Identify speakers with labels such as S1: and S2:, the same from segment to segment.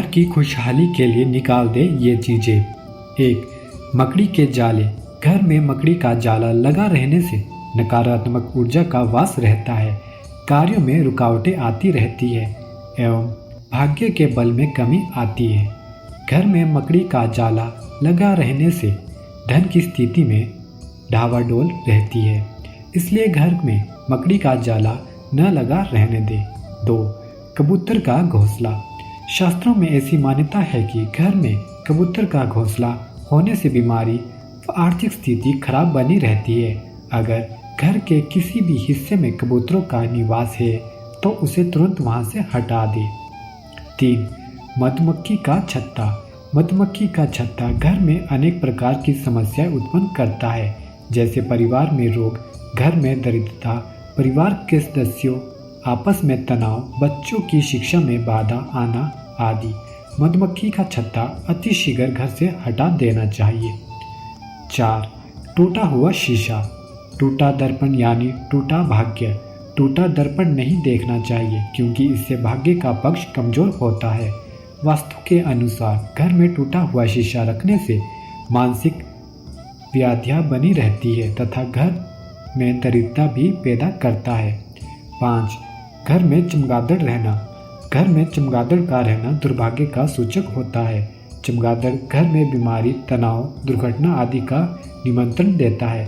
S1: घर की खुशहाली के लिए निकाल दे ये चीज़ें। 1. मकड़ी के जाले। घर में मकड़ी का जाला लगा रहने से नकारात्मक ऊर्जा का वास रहता है, कार्यों में रुकावटें आती रहती है एवं भाग्य के बल में कमी आती है। घर में मकड़ी का जाला लगा रहने से धन की स्थिति में ढावाडोल रहती है, इसलिए घर में मकड़ी का जाला न लगा रहने दे। 2. कबूतर का घोंसला। शास्त्रों में ऐसी मान्यता है कि घर में कबूतर का घोंसला होने से बीमारी व आर्थिक स्थिति खराब बनी रहती है। अगर घर के किसी भी हिस्से में कबूतरों का निवास है तो उसे तुरंत वहां से हटा दे। 3. मधुमक्खी का छत्ता। मधुमक्खी का छत्ता घर में अनेक प्रकार की समस्याएं उत्पन्न करता है, जैसे परिवार में रोग, घर में दरिद्रता, परिवार के सदस्यों आपस में तनाव, बच्चों की शिक्षा में बाधा आना आदि। मधुमक्खी का छत्ता अतिशीघ्र घर से हटा देना चाहिए। 4. टूटा हुआ शीशा। टूटा दर्पण यानी टूटा भाग्य। टूटा दर्पण नहीं देखना चाहिए क्योंकि इससे भाग्य का पक्ष कमजोर होता है। वास्तु के अनुसार घर में टूटा हुआ शीशा रखने से मानसिक व्याधियां बनी रहती है तथा घर में दरिद्रता भी पैदा करता है। 5. घर में चमगादड़ रहना। घर में चमगादड़ का रहना दुर्भाग्य का सूचक होता है। चमगादड़ घर में बीमारी, तनाव, दुर्घटना आदि का निमंत्रण देता है।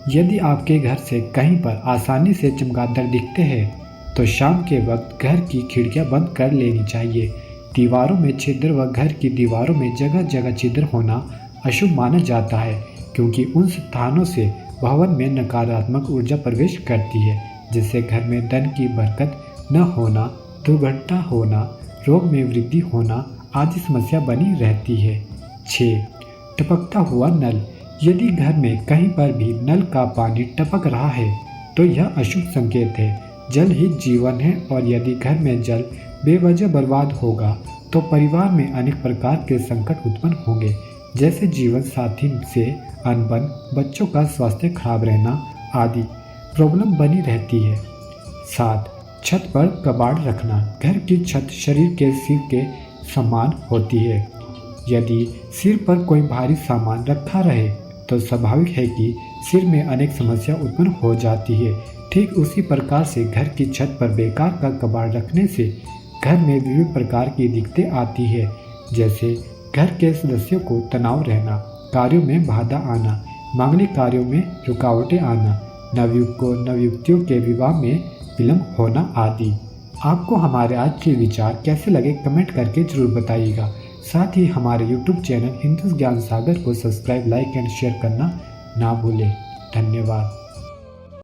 S1: यदि आपके घर से कहीं पर आसानी से चमगादड़ दिखते हैं तो शाम के वक्त घर की खिड़कियां बंद कर लेनी चाहिए। दीवारों में छिद्र व घर की दीवारों में जगह जगह छिद्र होना अशुभ माना जाता है क्योंकि उन स्थानों से भवन में नकारात्मक ऊर्जा प्रवेश करती है, जिससे घर में धन की बरकत न होना, दुर्घटना होना, रोग में वृद्धि होना आदि समस्या बनी रहती है। 6. टपकता हुआ नल। यदि घर में कहीं पर भी नल का पानी टपक रहा है तो यह अशुभ संकेत है। जल ही जीवन है और यदि घर में जल बेवजह बर्बाद होगा तो परिवार में अनेक प्रकार के संकट उत्पन्न होंगे, जैसे जीवन साथी से अनबन, बच्चों का स्वास्थ्य खराब रहना आदि प्रॉब्लम बनी रहती है। 7. छत पर कबाड़ रखना। घर की छत शरीर के सिर के समान होती है। यदि सिर पर कोई भारी सामान रखा रहे तो स्वाभाविक है कि सिर में अनेक समस्या उत्पन्न हो जाती है। ठीक उसी प्रकार से घर की छत पर बेकार का कबाड़ रखने से घर में विभिन्न प्रकार की दिक्कतें आती है, जैसे घर के सदस्यों को तनाव रहना, कार्यों में बाधा आना, मांगलिक कार्यों में रुकावटें आना, नवयुवक को नवयुवतियों के विवाह में विलम्ब होना आदि। आपको हमारे आज के विचार कैसे लगे कमेंट करके जरूर बताइएगा। साथ ही हमारे YouTube चैनल हिंदू ज्ञान सागर को सब्सक्राइब, लाइक एंड शेयर करना ना भूलें। धन्यवाद।